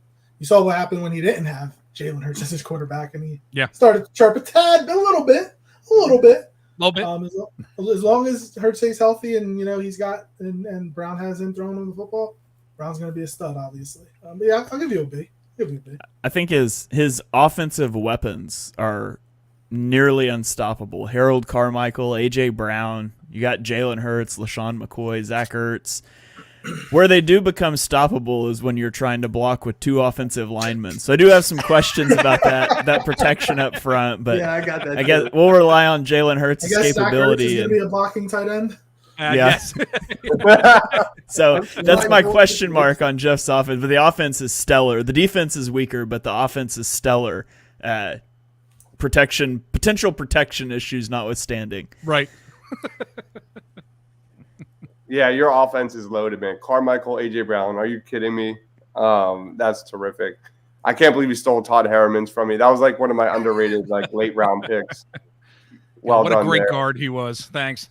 saw what happened when he didn't have Jalen Hurts as his quarterback, and he started to chirp a little bit. As long as Hurts stays healthy, and he's got and Brown has him throwing him the football, Brown's going to be a stud, obviously. But yeah, I'll give you a B. I think his offensive weapons are nearly unstoppable. Harold Carmichael, A.J. Brown, you got Jalen Hurts, LaShawn McCoy, Zach Ertz. Where they do become stoppable is when you're trying to block with 2 offensive linemen. So I do have some questions about that protection up front. But yeah, I got that. I guess we'll rely on Jalen Hurts' capability. Zach Ertz is going to be a blocking tight end. Yes. So that's my question mark on Jeff's offense. But the offense is stellar. The defense is weaker, but the offense is stellar. Potential protection issues notwithstanding. Right. Yeah, your offense is loaded, man. Carmichael, AJ Brown. Are you kidding me? That's terrific. I can't believe you stole Todd Herremans from me. That was like one of my underrated late round picks. Well what done. What a great there. guard he was. Thanks.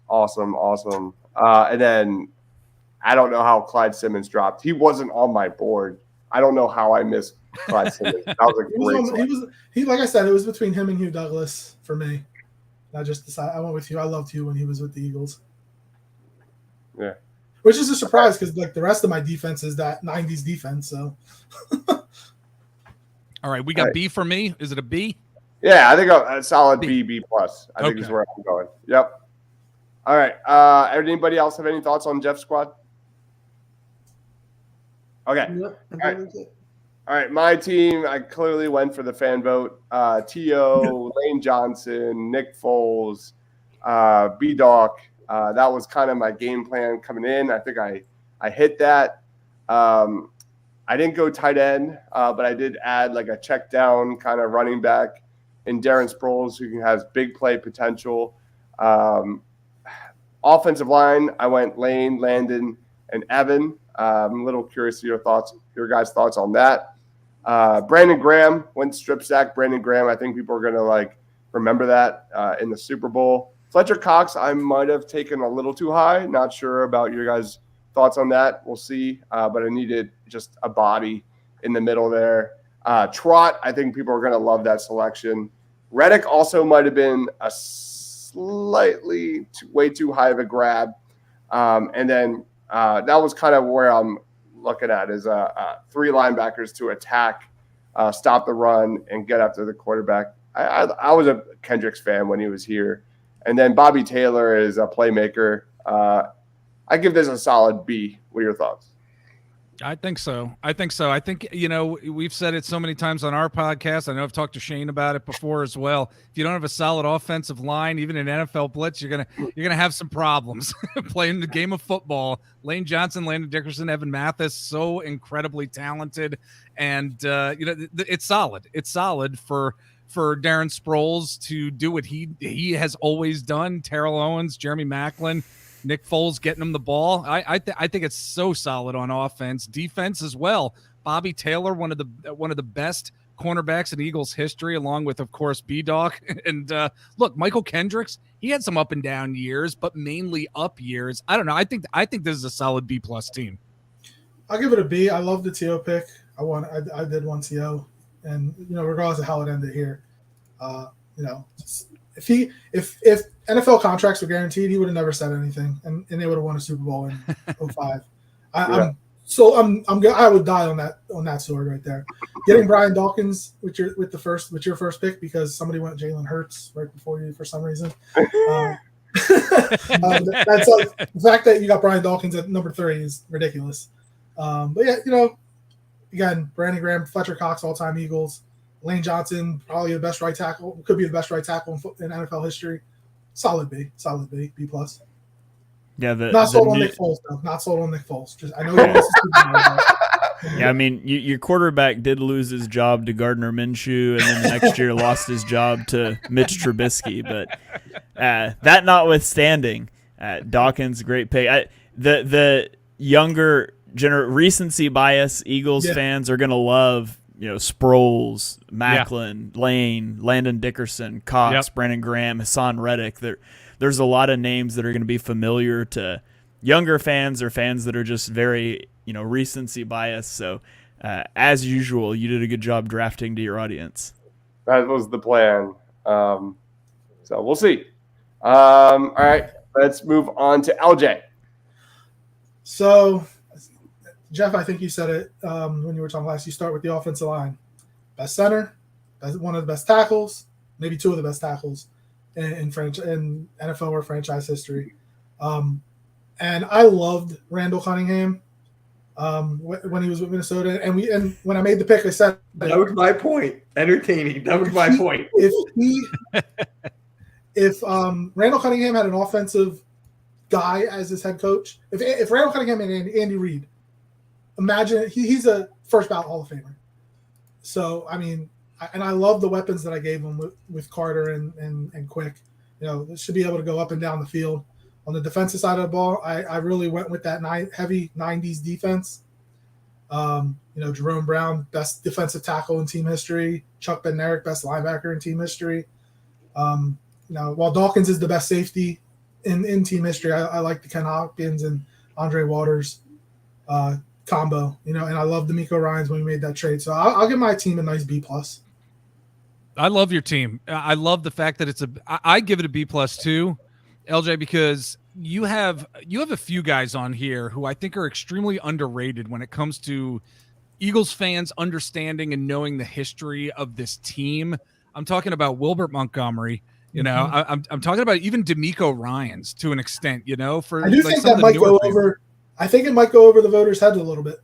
Awesome. And then I don't know how Clyde Simmons dropped. He wasn't on my board. I don't know how I missed Clyde Simmons. That was a great he like I said, it was between him and Hugh Douglas for me. I just decided I went with Hugh. I loved Hugh when he was with the Eagles. Yeah. Which is a surprise because the rest of my defense is that 90s defense. So. All right, we got B for me. Is it a B? Yeah, I think a solid B+. I think is where I'm going. Yep. All right. Anybody else have any thoughts on Jeff's squad? Okay. All right. My team, I clearly went for the fan vote. T.O., Lane Johnson, Nick Foles, B-Doc. That was kind of my game plan coming in. I think I hit that. I didn't go tight end, but I did add a check down kind of running back in Darren Sproles, who has big play potential. Offensive line, I went Lane, Landon, and Evan. I'm a little curious to your guys' thoughts on that. Brandon Graham went strip sack. Brandon Graham, I think people are going to remember that in the Super Bowl. Fletcher Cox, I might have taken a little too high. Not sure about your guys' thoughts on that. We'll see. But I needed just a body in the middle there. Trot, I think people are going to love that selection. Reddick also might have been a slightly way too high of a grab. And then that was kind of where I'm looking at is 3 linebackers to attack, stop the run, and get after the quarterback. I was a Kendricks fan when he was here. And then Bobby Taylor is a playmaker. I give this a solid B. What are your thoughts? I think so. I think, we've said it so many times on our podcast. I know I've talked to Shane about it before as well. If you don't have a solid offensive line, even in NFL Blitz, you're gonna have some problems playing the game of football. Lane Johnson, Landon Dickerson, Evan Mathis, so incredibly talented, and it's solid. It's solid for Darren Sproles to do what he has always done. Terrell Owens, Jeremy Maclin. Nick Foles getting him the ball. I think it's so solid on offense, defense as well. Bobby Taylor, one of the best cornerbacks in Eagles history, along with, of course, B-Doc. And look, Michael Kendricks, he had some up and down years, but mainly up years. I don't know. I think this is a solid B+ team. I'll give it a B. I love the T.O. pick. I did want T.O. And, regardless of how it ended here, if NFL contracts were guaranteed, he would have never said anything, and they would have won a Super Bowl in 05. I would die on that sword right there. Getting Brian Dawkins with your first pick because somebody went Jalen Hurts right before you for some reason. That's like the fact that you got Brian Dawkins at number 3 is ridiculous. But yeah, again, Brandon Graham, Fletcher Cox, all-time Eagles. Lane Johnson, probably the best right tackle, could be the best right tackle in NFL history. Solid B, B+. Yeah, not sold on Nick Foles though. Not sold on Nick Foles. Just I know he wants to. Yeah, I mean, your quarterback did lose his job to Gardner Minshew, and then the next year lost his job to Mitch Trubisky. But that notwithstanding, Dawkins, great pick. The younger recency bias Eagles fans are gonna love. Sproles, Macklin, Lane, Landon Dickerson, Cox, Brandon Graham, Hassan Reddick. There's a lot of names that are going to be familiar to younger fans or fans that are just very, recency bias. So, as usual, you did a good job drafting to your audience. That was the plan. So we'll see. All right, let's move on to LJ. So, Jeff, I think you said it when you were talking last. You start with the offensive line. Best center, one of the best tackles, maybe 2 of the best tackles in NFL or franchise history. And I loved Randall Cunningham when he was with Minnesota. And when I made the pick, I said that was my point. Entertaining. That was my point. If Randall Cunningham had an offensive guy as his head coach, if Randall Cunningham and Andy Reid. Imagine he's a first ballot Hall of Famer. So, I mean, I love the weapons that I gave him with Carter and Quick. Should be able to go up and down the field. On the defensive side of the ball, I really went with that heavy 90s defense. Jerome Brown, best defensive tackle in team history. Chuck Bednarik, best linebacker in team history. While Dawkins is the best safety in team history, I like the Ken Hopkins and Andre Waters combo, and I love D'Amico Ryans when we made that trade. So I'll give my team a nice B+. I love your team. I love the fact that I give it a B+ too, LJ, because you have a few guys on here who I think are extremely underrated when it comes to Eagles fans understanding and knowing the history of this team. I'm talking about Wilbert Montgomery. I'm talking about even D'Amico Ryans to an extent. For I do think that might go over. I think it might go over the voters' heads a little bit.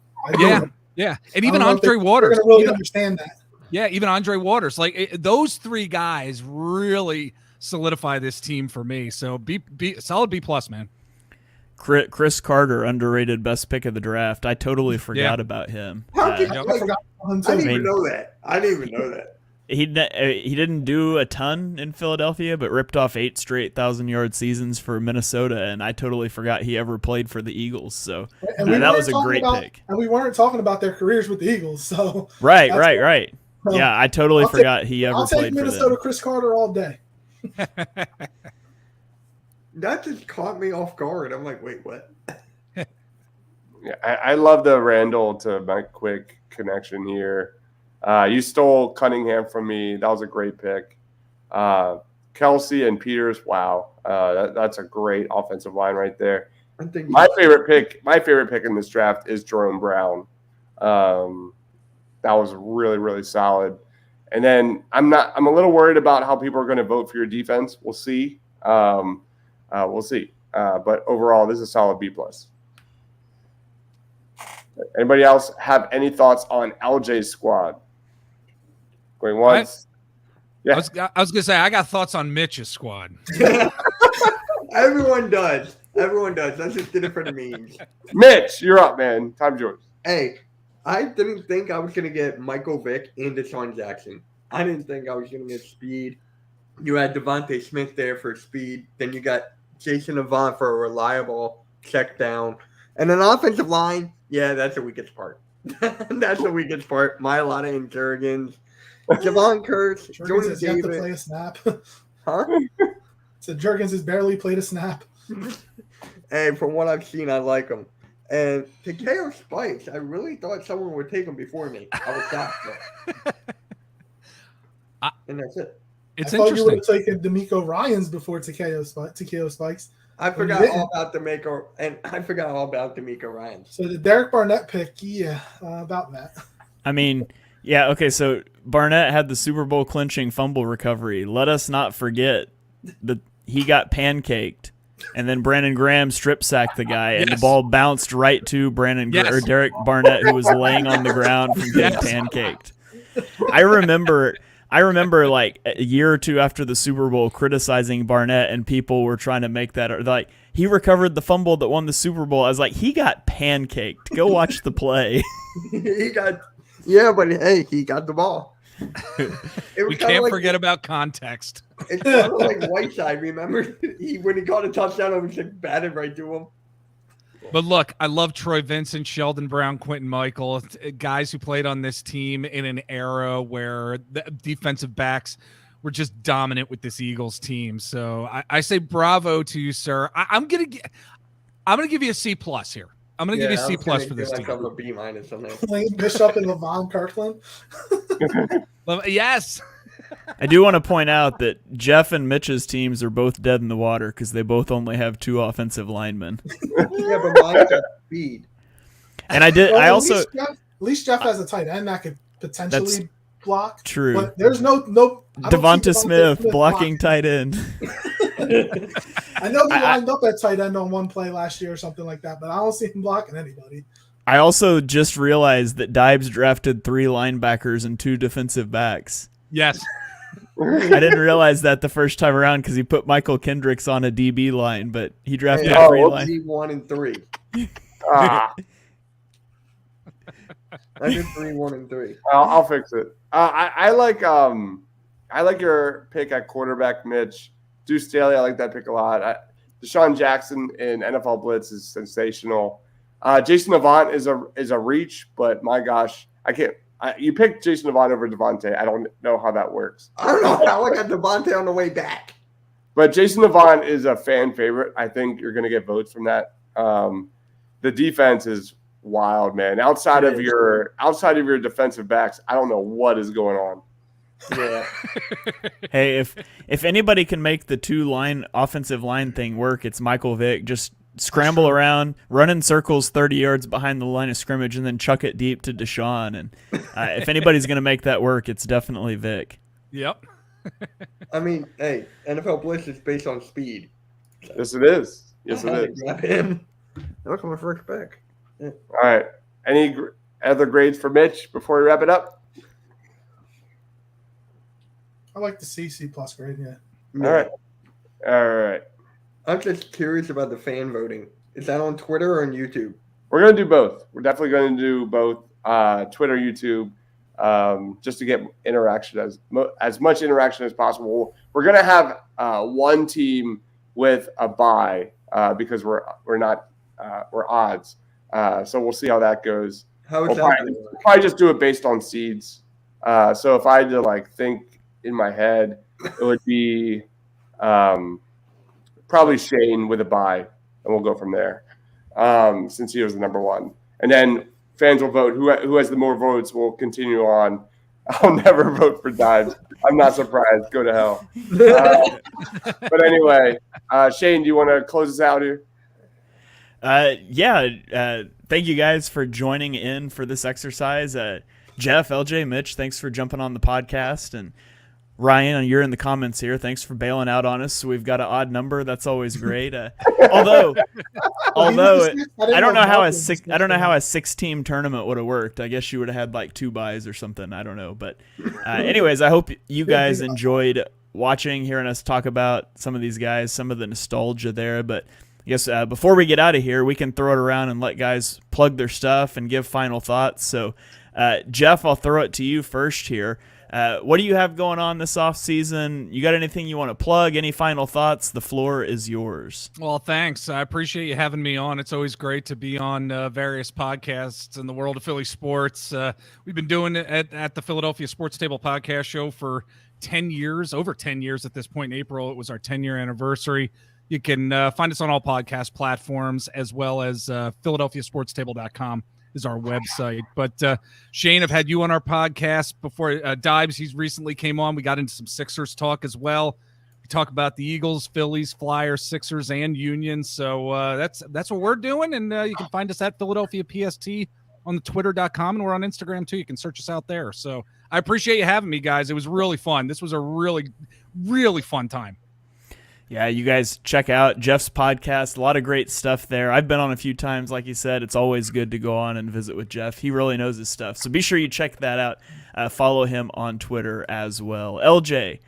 Yeah, and even Andre Waters. They're going to really understand that. Yeah, even Andre Waters. Those 3 guys really solidify this team for me. So solid B+, man. Chris Carter, underrated best pick of the draft. I totally forgot about him. I didn't even know that. He didn't do a ton in Philadelphia, but ripped off 8 straight 1,000-yard seasons for Minnesota, and I totally forgot he ever played for the Eagles. So that was a great pick. And we weren't talking about their careers with the Eagles. So right. Yeah, I totally forgot he ever played for them. I'll take Minnesota Chris Carter all day. That just caught me off guard. I'm like, wait, what? Yeah, I love the Randall to Mike Quick connection here. You stole Cunningham from me. That was a great pick. Kelsey and Peters, wow, that's a great offensive line right there. My favorite pick in this draft is Jerome Brown. That was really, really solid. And then I'm a little worried about how people are going to vote for your defense. We'll see. We'll see. But overall, this is a solid B+. Anybody else have any thoughts on LJ's squad? Going once. I was going to say, I got thoughts on Mitch's squad. Everyone does. That's just different means. Mitch, you're up, man. Time's yours. Hey, I didn't think I was going to get Michael Vick and Deshaun Jackson. I didn't think I was going to get speed. You had Devontae Smith there for speed. Then you got Jason Avant for a reliable check down. And an offensive line, yeah, that's the weakest part. That's the weakest part. Mailata and Jurgens. Javon Kurtz, Jurgens Jordan has yet to Davis. play a snap. Huh? So Jurgens has barely played a snap. And from what I've seen, I like him. And Takeo Spikes, I really thought someone would take him before me. I was shocked. And that's it. It's I thought you would interesting. have taken D'Amico Ryans before Takeo Spikes. I forgot all about D'Amico, and I forgot all about D'Amico Ryan. So the Derek Barnett pick, yeah, about that. I mean, yeah, okay, so Barnett had the Super Bowl clinching fumble recovery. Let us not forget that he got pancaked, and then Brandon Graham strip sacked the guy, and the ball bounced right to Derek Barnett, who was laying on the ground from getting pancaked. I remember like a year or two after the Super Bowl criticizing Barnett, and people were trying to make that like he recovered the fumble that won the Super Bowl. I was like, he got pancaked. Go watch the play. But hey, he got the ball. We can't forget about context. It's kind of like Whiteside. Remember, when he caught a touchdown, it was like batted right to him. But look, I love Troy Vincent, Sheldon Brown, Quentin Michael, guys who played on this team in an era where the defensive backs were just dominant with this Eagles team. So I say bravo to you, sir. I'm gonna give you a C+ here. I'm gonna give you a C+ for this team. I'm a B- on that. Lane Bishop and Levon Kirkland. Yes. I do want to point out that Jeff and Mitch's teams are both dead in the water because they both only have 2 offensive linemen. Yeah, but mine's got speed. And I did. Well, I also at least Jeff has a tight end that could potentially block. True. But there's no. I don't Devonta see Smith blocking tight end. I know he lined up at tight end on one play last year or something like that, but I don't see him blocking anybody. I also just realized that Dibes drafted 3 linebackers and 2 defensive backs. Yes. I didn't realize that the first time around because he put Michael Kendricks on a DB line, but he drafted 3 lines. 1 and 3. Ah, I did 3, 1 and 3. I'll fix it. I like your pick at quarterback, Mitch. Deuce Staley, I like that pick a lot. Deshaun Jackson in NFL Blitz is sensational. Jason Avant is a reach, but my gosh, I can't. You picked Jason Avant over Devontae. I don't know how that works. I don't know how I got Devontae on the way back. But Jason Avant is a fan favorite. I think you're going to get votes from that. The defense is wild, man. Outside of your defensive backs, I don't know what is going on. Yeah. Hey, if anybody can make the 2-line offensive line thing work, it's Michael Vick. Just scramble around, run in circles 30 yards behind the line of scrimmage, and then chuck it deep to Deshaun. And if anybody's going to make that work, it's definitely Vic. Yep. I mean, hey, NFL Blitz is based on speed. Yes, it is. Yes, it is. Grab him. Look at my first pick. All right. Any other grades for Mitch before we wrap it up? I like the C+ grade, yeah. All right. I'm just curious about the fan voting. Is that on Twitter or on YouTube? We're going to do both. We're definitely going to do both Twitter, YouTube, just to get interaction, as much interaction as possible. We're going to have one team with a bye because we're odds. So we'll see how that goes. How is We'll probably just do it based on seeds. So if I had to think in my head, it would be probably Shane with a bye, and we'll go from there since he was the number 1. And then fans will vote. Who has the more votes will continue on. I'll never vote for Dives. I'm not surprised. Go to hell. But anyway, Shane, do you want to close us out here? Thank you guys for joining in for this exercise. Jeff, LJ, Mitch, thanks for jumping on the podcast. And Ryan, you're in the comments here. Thanks for bailing out on us. So we've got an odd number. That's always great. Although I don't know how a 6-team tournament would have worked. I guess you would have had like 2 buys or something. I don't know. But anyways, I hope you guys enjoyed watching, hearing us talk about some of these guys, some of the nostalgia there. But I guess before we get out of here, we can throw it around and let guys plug their stuff and give final thoughts. So Jeff, I'll throw it to you first here. What do you have going on this off season? You got anything you want to plug? Any final thoughts? The floor is yours. Well, thanks. I appreciate you having me on. It's always great to be on various podcasts in the world of Philly sports. We've been doing it at the Philadelphia Sports Table Podcast Show for 10 years, over 10 years at this point. In April, it was our 10-year anniversary. You can find us on all podcast platforms, as well as PhiladelphiaSportsTable.com is our website. But Shane, I've had you on our podcast before. Dibes, he's recently came on. We got into some Sixers talk as well. We talk about the Eagles, Phillies, Flyers, Sixers, and Union. So that's what we're doing. And you can find us at Philadelphia PST on the Twitter.com, and we're on Instagram too. You can search us out there. So I appreciate you having me, guys. It was really fun. This was a really, really fun time. Yeah, you guys check out Jeff's podcast. A lot of great stuff there. I've been on a few times, like you said. It's always good to go on and visit with Jeff. He really knows his stuff. So be sure you check that out. Follow him on Twitter as well. LJ,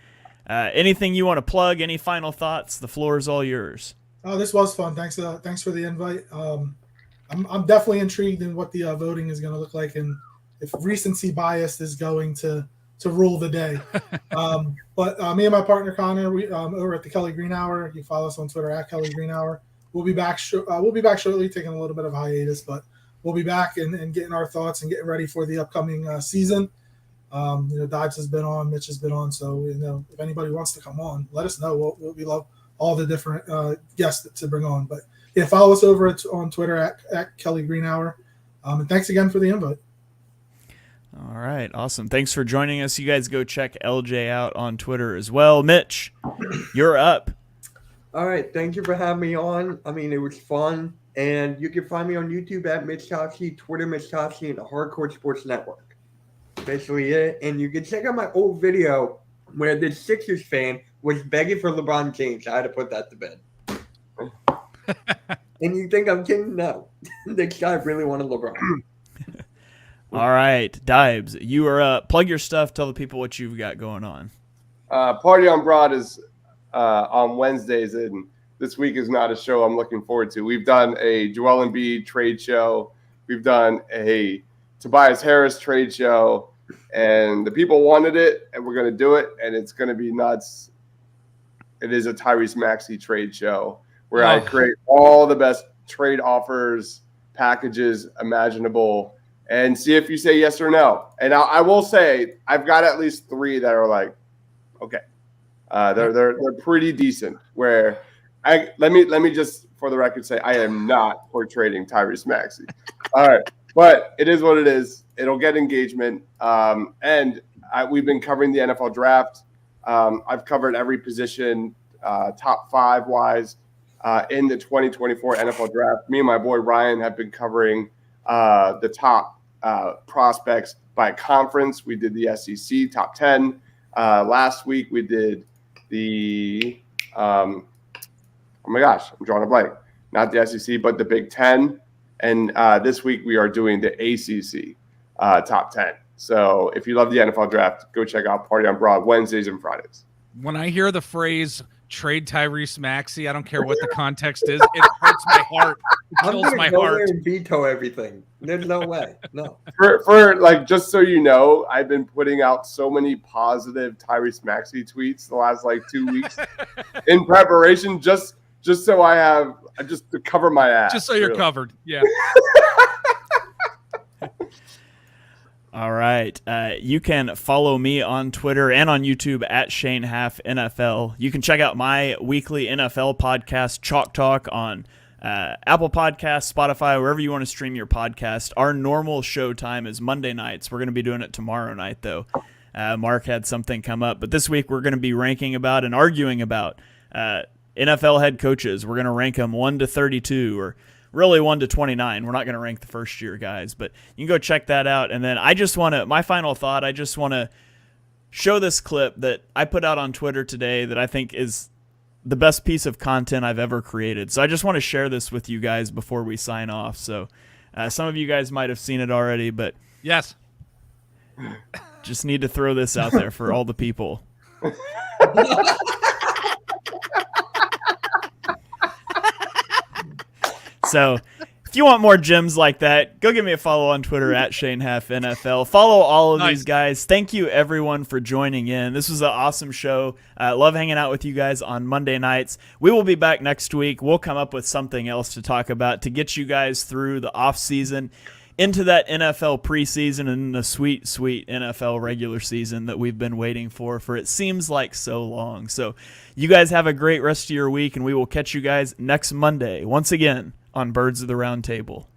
anything you want to plug? Any final thoughts? The floor is all yours. Oh, this was fun. Thanks for the invite. I'm definitely intrigued in what the voting is going to look like, and if recency bias is going to rule the day. But me and my partner Connor, we over at the Kelly Green Hour. You follow us on Twitter at Kelly Green Hour. We'll be back. We'll be back shortly, taking a little bit of hiatus, but we'll be back and getting our thoughts and getting ready for the upcoming season. Dodge has been on, Mitch has been on, so if anybody wants to come on, let us know. We love all the different guests to bring on. But yeah, follow us over on Twitter at Kelly Green Hour. And thanks again for the invite. All right, awesome. Thanks for joining us. You guys go check LJ out on Twitter as well. Mitch, you're up. All right, thank you for having me on. I mean, it was fun. And you can find me on YouTube at Mitch Totsky, Twitter Mitch Totsky, and the Hardcore Sports Network. Basically it. And you can check out my old video where this Sixers fan was begging for LeBron James. I had to put that to bed. And you think I'm kidding? No. This guy really wanted LeBron. All right, Dibes, you are up. Plug your stuff. Tell the people what you've got going on. Party on Broad is on Wednesdays, and this week is not a show I'm looking forward to. We've done a Joel Embiid trade show. We've done a Tobias Harris trade show, and the people wanted it, and we're going to do it, and it's going to be nuts. It is a Tyrese Maxey trade show where I create all the best trade offers, packages imaginable, and see if you say yes or no. And I will say I've got at least 3 that are like, okay, they're pretty decent. Where let me just for the record say I am not for trading Tyrese Maxey. All right, but it is what it is. It'll get engagement. We've been covering the NFL draft. I've covered every position, top 5 wise, in the 2024 NFL draft. Me and my boy Ryan have been covering the top prospects by conference. We did the SEC top 10. Last week we did the oh my gosh, I'm drawing a blank. Not the SEC, but the Big Ten. And this week we are doing the ACC top 10. So if you love the NFL draft, go check out Party on Broad Wednesdays and Fridays. When I hear the phrase trade Tyrese Maxey, I don't care what the context is. It hurts my heart. It kills my heart. There and veto everything. There's no way. No. For like, just so you know, I've been putting out so many positive Tyrese Maxey tweets the last like 2 weeks in preparation, just so I have just to cover my ass. Just so you're covered. Yeah. All right. You can follow me on Twitter and on YouTube at Shane Half NFL. You can check out my weekly NFL podcast, Chalk Talk, on Apple Podcasts, Spotify, wherever you want to stream your podcast. Our normal show time is Monday nights. We're going to be doing it tomorrow night, though. Mark had something come up. But this week we're going to be ranking about and arguing about NFL head coaches. We're going to rank them 1 to 32 or really 1 to 29. We're not going to rank the first year guys, but you can go check that out. And then my final thought, I just want to show this clip that I put out on Twitter today that I think is the best piece of content I've ever created. So I just want to share this with you guys before we sign off. So some of you guys might have seen it already, but yes, just need to throw this out there for all the people. So if you want more gems like that, go give me a follow on Twitter at ShaneHalfNFL. Follow all of these guys. Thank you, everyone, for joining in. This was an awesome show. I love hanging out with you guys on Monday nights. We will be back next week. We'll come up with something else to talk about to get you guys through the off season, into that NFL preseason, and the sweet, sweet NFL regular season that we've been waiting for it seems like so long. So you guys have a great rest of your week, and we will catch you guys next Monday once again on Birds of the Round Table.